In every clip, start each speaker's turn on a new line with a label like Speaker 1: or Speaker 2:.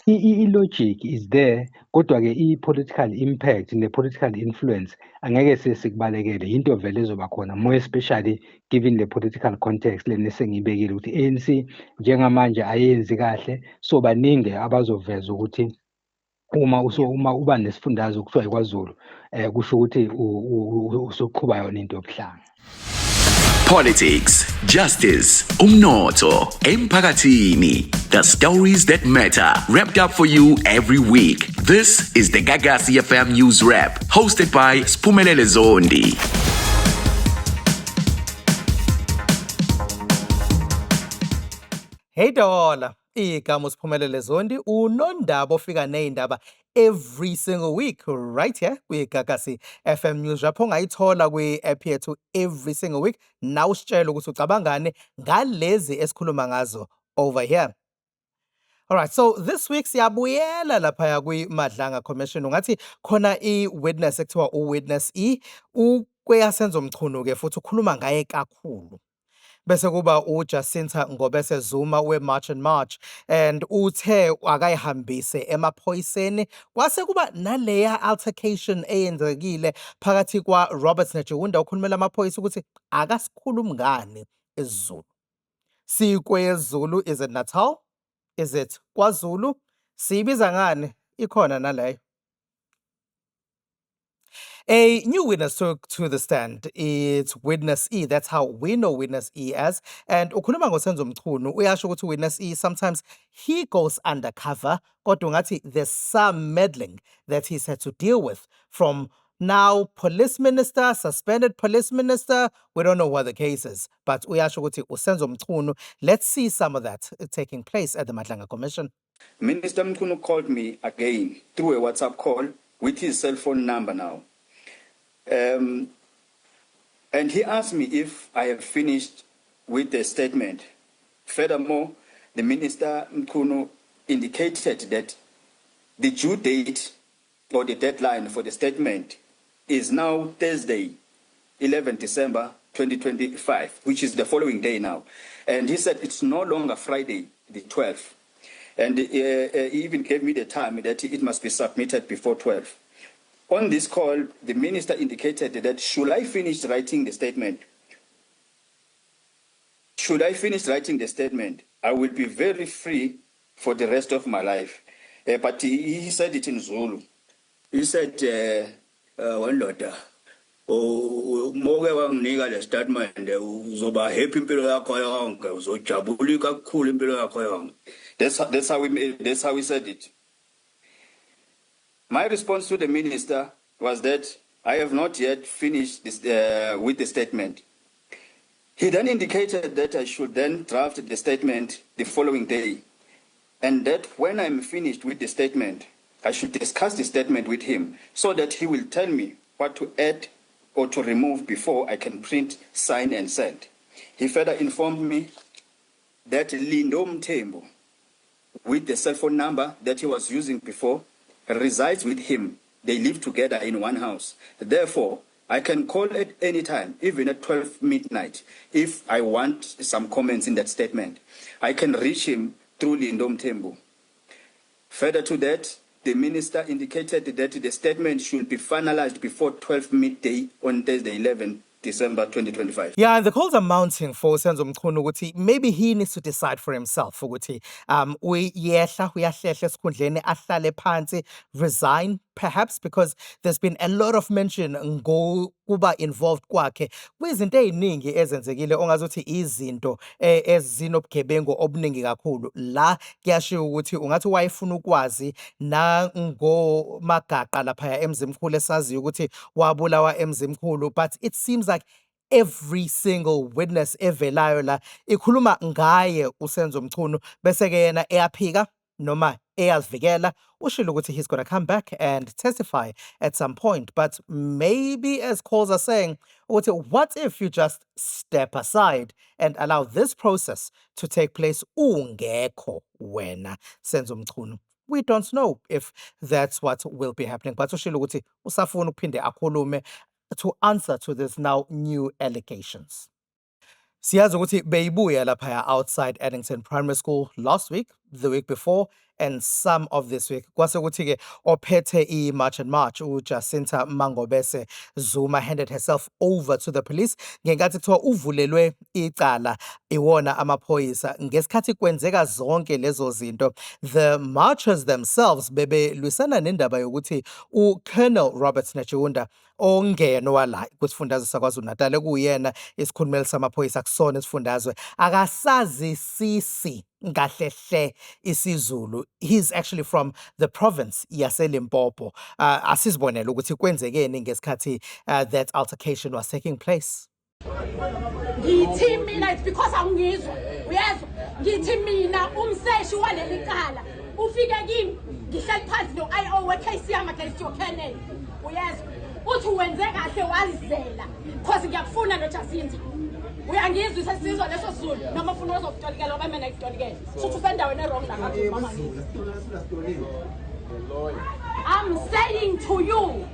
Speaker 1: I-logic is there, kodwa-ke i-political impact ne-political influence angeke sikubalekele. Into vele ezoba khona, more especially given the political context lena esengiyibekile ukuthi i-ANC njengamanje ayenzi kahle, so baningi abazoveza ukuthi uma uba nesifundazwe kuthiwa iKwaZulu, kusho ukuthi usuqhuba yona into yobuhlanga.
Speaker 2: Politics, justice, umnotho, emphakathini. The stories that matter, wrapped up for you every week. This is the Gagasi FM News Wrap, hosted by Siphumelele Zondi.
Speaker 3: Hey Dola, igama Siphumelele Zondi, unondaba ofika nezindaba every single week right here kwiGagasi FM News Wrap ongayithola kwi-app yethu every single week. Nawe usitshela ukuthi ucabangani ngalezi esikhuluma ngazo over here. Alright, so this week siyabuyela lapha kwiMadlanga Commission. Ungathi khona i-witness ekuthiwa uWitness E, ukweyasenzo Mchunu ke futhi ukhuluma ngaye kakhulu. Bese kuba uJacinta Ngobese Zuma we-March and March, and uthe akayihambise emaphoyiseni. Kwase kuba naleya altercation eyenzekile phakathi kwa Robert Nejewunda ukhulumela amaphoyisa ukuthi akasikhulumi ngani isiZulu. SikweZulu, is it Natal? Is it KwaZulu? Siyibiza ngani? Ikhona naleyo. A new witness took to the stand. It's Witness E. That's how we know Witness E as. And ukhuluma ngoSenzo Mchunu, uyasho ukuthi Witness E, sometimes he goes undercover, kodwa ngathi there's some meddling that he's had to deal with. From now, police minister, suspended police minister, we don't know what the case is. But uyasho ukuthi uSenzo Mchunu, let's see some of that taking place at the Madlanga Commission.
Speaker 4: Minister Mchunu called me again through a WhatsApp call with his cell phone number now. And he asked me if I have finished with the statement. Furthermore, the Minister Mchunu indicated that the due date or the deadline for the statement is now Thursday, 11 December 2025, which is the following day now. And he said it's no longer Friday, the 12th. And he even gave me the time that it must be submitted before 12. On this call, the minister indicated that should I finish writing the statement, I will be very free for the rest of my life. But he said it in Zulu. He said, one daughter, moke wanginika le statement uzoba happy impilo yakho yonke uzojabula kakhulu impilo yakho yonke. That's how he said it. My response to the minister was that I have not yet finished this, with the statement. He then indicated that I should then draft the statement the following day, and that when I'm finished with the statement, I should discuss the statement with him so that he will tell me what to add or to remove before I can print, sign, and send. He further informed me that Lindo Mthembu, with the cell phone number that he was using before, resides with him. They live together in one house. Therefore, I can call at any time, even at 12 midnight, if I want some comments in that statement. I can reach him through Lindo Mthembu. Further to that, the minister indicated that the statement should be finalized before 12 midday on Thursday, 11 December 2025.
Speaker 3: Yeah, and the calls are mounting for Senzo Mchunu ukuthi maybe he needs to decide for himself ukuthi uyehla esikhundleni ahlale phansi, resign perhaps, because there's been a lot of mention ngokuba involved kwakhe kwizinto eziningi ezenzekile ongazuthi izinto ezinobugebengu obuningi kakhulu. La kuyashiwo ukuthi ungathi wayefuna ukwazi na ngomagaqa lapha eMzimkhulu esaziyo ukuthi wabulawa eMzimkhulu, but it seems like every single witness evelayo la ikhuluma ngaye uSenzo Mchunu bese ke yena eyaphika noma eyazivikela ushilo ukuthi he's going to come back and testify at some point. But maybe, as calls are saying, what if you just step aside and allow this process to take place ungekho wena Senzo Mchunu? We don't know if that's what will be happening. But ushilo ukuthi usafuna ukuphinde akhulume to answer to this now new allegations. Siyazi ukuthi beyibuya lapha outside Addington Primary School last week, the week before, and some of this week. Kwase kuthi ke ophethe i-March and March uJacinta Mangobese Zuma handed herself over to the police ngenkathi kuthiwa uvulelwe icala iwona amaphoyisa ngesikhathi kwenzeka zonke lezo zinto. The marchers themselves bebelwisana nendaba yokuthi uColonel Robert Nechunda ongenwa la kwisifundazwe saKwaZulu-Natal ekuyena isikhulumeli samaphoyisa kusona isifundazwe akasazisisi ngahlehle isiZulu. He's actually from the province yaseLimpopo. Asizibonele ukuthi kwenzekeni ngesikhathi that altercation was taking place.
Speaker 5: Ngithi mina it's because angizwa uyezwa ngithi mina umseshi waleli cala ufike kimi ngihleli phansi no IO wecase yami against your Colonel uyezwa uthi wenze kahle wazela because ngiyakufuna no Jacinta uyangizwa isizwe leso Zulu noma ufuna uzokutolikela ngoba mina ngikutolikela futhi usendaweni wrong la mama I'm saying to you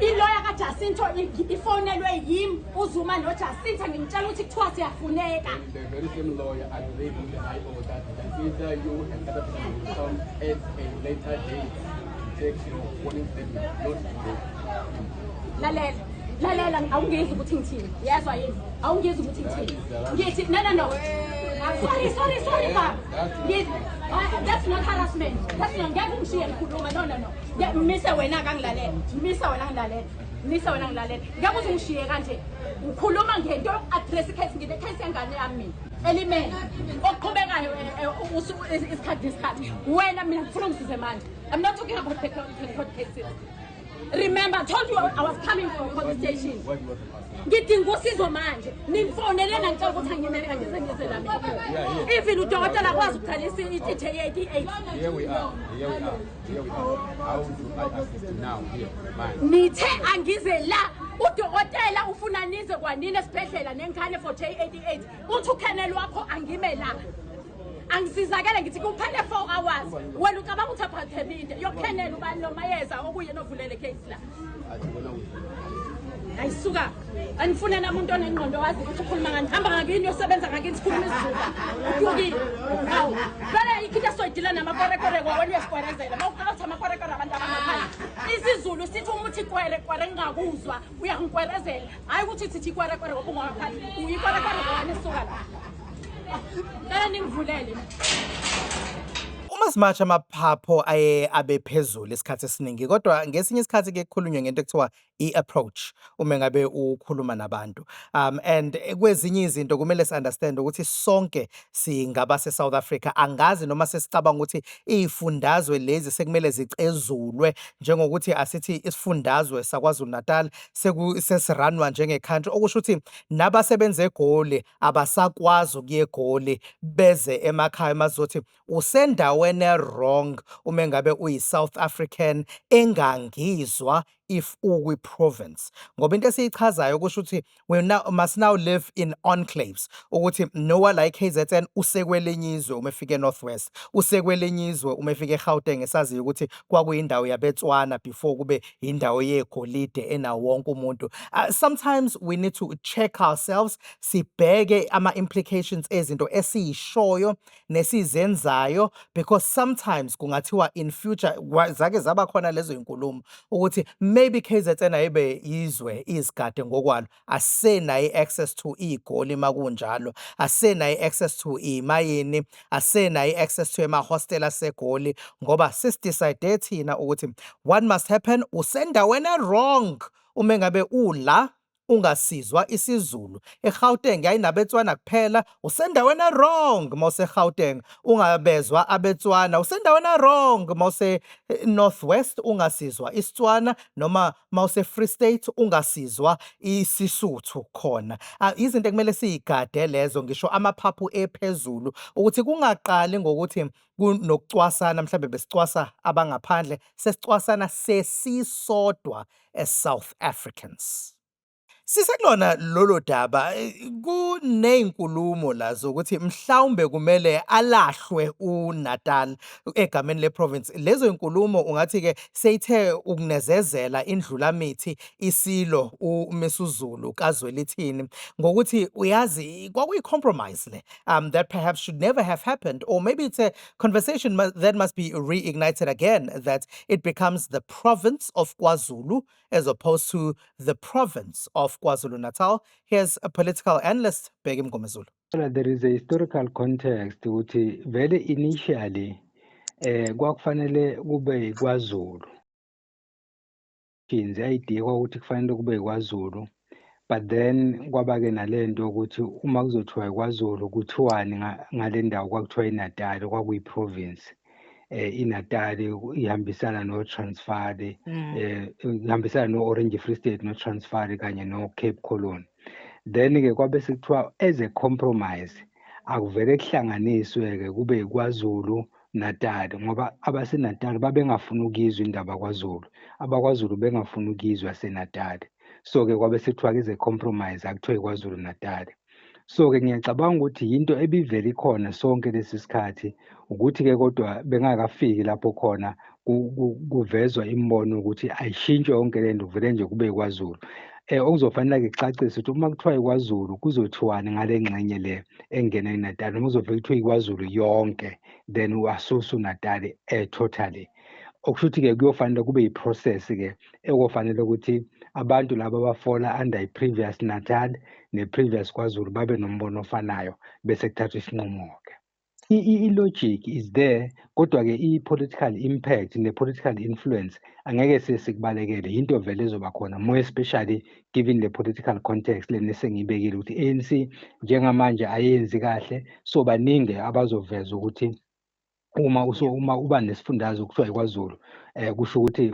Speaker 5: iloya kaJacinta ifonelwe yimi uZuma noJacinta ngimtshela ukuthi kuthiwa siyafuneka.
Speaker 6: The very same lawyer agreed with the High Court that Jacinta you and other people will come at a later date to take your warning statement, not today.
Speaker 5: Lalela awungizwa ukuthi ngithini yezwa yini awungizwa ukuthi ngithini ngithi no sorry ma that's not harassment that's not ngeke ungishiye ngikhuluma no mise wena kangilalela mise wena ngilalela ngeke uthi ungishiye kanje ukhuluma ngento address case ngine case yangane yami mina elimene oqhubekayo isikhathi wena mina ngifuna ngisize manje I'm not talking about the court cases. Remember, I told you I was coming for a conversation. Ngidinga usizo manje. Nifonele ngicela ukuthi angimele ngize la mina. Even udokotela kwazi ukugcwalisa i-88.
Speaker 6: Here we are. How do I assist now here?
Speaker 5: Nithe angize la udokotela ufuna nize kwanini esibhedlela nengane for J88. Uthi uKhenelo wakho angime la. Angisizakele ngithi kuphele 4 hours wena ucabanga ukuthi aphatheminde yokukhenela ubani nomayeza okuyena ovulele case la ayisuka anifune namuntu onengqondo wazi ukuthi ukhuluma ngani hamba ngakini yosebenza ngakini sikhuluma isiZulu yuki hawu vele ikhitha soyidila namakorekore wena uyasikhwerezela mawuqala ukuthi amakorekore abantu abangaphandle isiZulu sithi umuthi kwere ngakuzwa uyangikwerezela hayi ukuthi sithi ikwerekore ngoba ungaphandle uyikwerekore wena isuka la ningivulele
Speaker 3: Uma simatsha amaphapho abe phezulu isikhathi esiningi kodwa ngesinye isikhathi ke kukhulunywa ngento ekuthiwa i-approach uma ngabe ukhuluma nabantu and kwezinye izinto kumele si-understand ukuthi sonke singaba se-South Africa angazi noma sesicabanga ukuthi izifundazwe lezi sekumele zicezulwe njengokuthi asithi isifundazwe saKwaZulu-Natal sesiranwa njenge-country okusho ukuthi nabasebenza eGoli abasakwazi ukuye eGoli beze emakhaya mazothi usendaweni wrong uma ngabe uyi-South African engangizwa if uwi-province ngoba into esiyichazayo kusho ukuthi we must now live in enclaves ukuthi nowa la KZN usekwelenye izwe uma efika eNorth West usekwelenye izwe uma efika eGauteng esaziyo ukuthi kwakuyindawo yabeTswana before kube indawo yegolide enawo wonke umuntu. Sometimes we need to check ourselves sibheke ama-implications ezinto esiyishoyo nesizenzayo because sometimes kungathiwa in future zake zaba khona lezo inkulumo ukuthi maybe KZN ayibe izwe izigade ngokwalo asenayo access to igoli makunjalo asenayo access to imayini asenayo access to emahostel asegoli ngoba sisidecide thina ukuthi what must happen usendaweni wrong uma ngabe ula ungasizwa isiZulu eGauteng ayinabeTswana kuphela usendaweni wrong mase Gauteng ungabezwa abeTswana usendaweni wrong mase Northwest ungasizwa isiTswana noma mase Free State ungasizwa isiSuthu khona izinto ekumele siyigade lezo ngisho amaphaphu ephezulu ukuthi kungaqali ngokuthi kunokucwasana mhlambe besicwasa abangaphandle sesicwasana sesisodwa as South Africans. Sisekulona lolo daba kuney'nkulumo la zokuthi mhlawumbe kumele alahlwe uNatal egameni leprovince. Lezo y'nkulumo ungathi-ke seyithe ukunezezela indlulamithi isilo uMisuzulu kaZwelithini ngokuthi uyazi kwakuyi-compromise le that perhaps should never have happened, or maybe it's a conversation that must be reignited again, that it becomes the province of KwaZulu as opposed to the province of KwaZulu-Natal. Here's a political analyst, Bheki Mngomezulu.
Speaker 1: Well, there is a historical context ukuthi vele initially kwakufanele kube kwaZulu. Idea ukuthi kufanele kube kwaZulu, but then kwaba-ke nalento ukuthi uma kuzothiwa kwaZulu kuthiwani ngale ndawo kwakuthiwa iNatal kwakuyi-province. iNatal ihambisana no-Transvaal, ihambisana no-Orange Free State, no-Transvaal kanye no-Cape Colony. Then-ke kwabe sekuthiwa as a compromise akuvele kuhlanganiswe-ke kube kwaZulu Natal ngoba abaseNatal babengafuna ukizwa indaba kwaZulu, abakwaZulu bengafuna ukizwa seNatal. So-ke kwabe sekuthiwa is a compromise akuthiwe kwaZulu Natal. So-ke ngiyacabanga ukuthi yinto ebivele ikhona sonke lesi sikhathi ukuthi-ke kodwa bengakafiki lapho khona kuvezwa imibono ukuthi ayishintshwe yonke le nto kuvele nje kube kwaZulu. Okuzofanele-ke kucacise ukuthi uma kuthiwa kwaZulu kuzothiwani ngale ngxenye le engena iNatal, noma kuzovele kuthiwa kwaZulu yonke then uasusa uNatal totally. Okusho ukuthi-ke kuyofanele kube yi-process-ke ekofanele ukuthi abantu laba abafola under i-previous Natal ne-previous KwaZulu babe nombono ofanayo bese kuthathwa isinqumo-ke. I-logic is there, kodwa-ke i-political impact ne-political influence angeke sikubalekele, into vele ezoba khona, more especially given the political context lena esengiyibekile ukuthi ANC njengamanje ayenzi kahle, so baningi abazoveza ukuthi uma uba nesifundazwe kuthiwa kwaZulu kusho ukuthi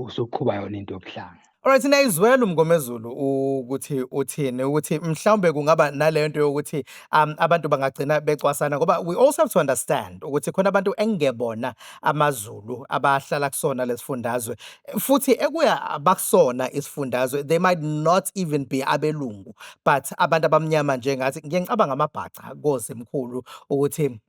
Speaker 1: usuqhuba yona into yobuhlanga.
Speaker 3: Alright, niyayizwela uMngomezulu ukuthi uthini ukuthi mhlawumbe kungaba naleyo nto yokuthi abantu bangagcina becwasana ngoba we also have to understand ukuthi khona abantu engebona amaZulu abahlala kusona lesifundazwe futhi ekuya abakusona isifundazwe, they might not even be abelungu, but abantu abamnyama njengathi ngiyacabanga amabhaca kozimkhulu ukuthi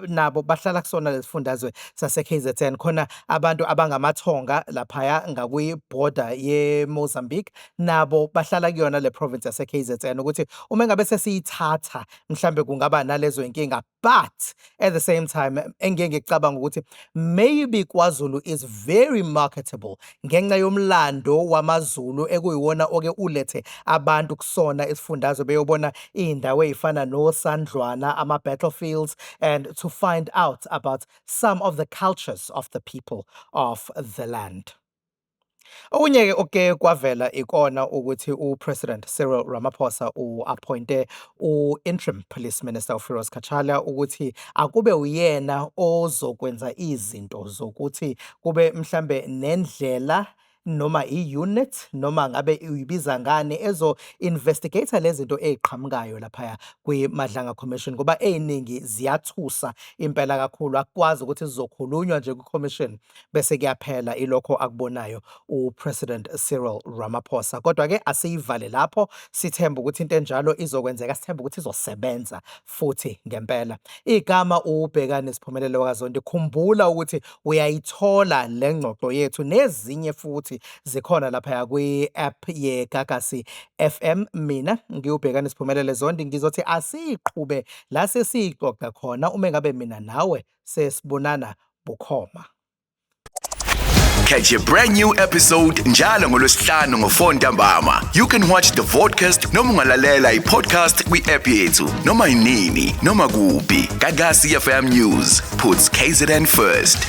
Speaker 3: nabo bahlala kusona lesifundazwe sase KZN, khona abantu abangamathonga laphaya ngakuyi border ye-Mozambique nabo bahlala kuyona le province yase KZN, ukuthi uma ngabe sesiyithatha mhlambe kungaba nalezo inkinga, but at the same time engeke ngicabanga ukuthi maybe KwaZulu is very marketable ngenxa yomlando wamaZulu ekuyiwona oke ulethe abantu kusona isifundazwe beyobona indawo ezifana noSandlwana, ama-battlefields, and to find out about some of the cultures of the people of the land. Okunye-ke oke kwavela ikona ukuthi uPresident Cyril Ramaphosa u-appointe u-interim police minister uFiroz Kachala ukuthi akube uyena ozokwenza izinto zokuthi kube mhlambe nendlela noma i-unit noma ngabe uyibiza ngani ezo-investigate lezinto ey'qhamukayo laphaya kwi-Madlanga Commission ngoba ey'ningi ziyathusa impela kakhulu, akukwazi ukuthi zizokhulunywa nje kwi-commission bese kuyaphela ilokho akubonayo uPresident Cyril Ramaphosa. Kodwa-ke asiyivale lapho, sithemba ukuthi into enjalo izokwenzeka, sithemba ukuthi izosebenza futhi ngempela. Igama uBhekani Siphumelele kaZondi, khumbula ukuthi uyayithola le ngxoxo yethu nezinye futhi zikhona lapha kwi-app yeGagasi FM. Mina ngiwuBhekani Siphumelele Zondi, ngizothi asiqhube la sesixoxa khona uma ngabe mina nawe sesibonana bukhoma.
Speaker 2: Catch a brand new episode njalo ngolwesihlanu ngo4 ntambama. You can watch the podcast noma ungalalela i-podcast kwi-app yethu noma inini noma kuphi. Gagasi FM News puts KZN first.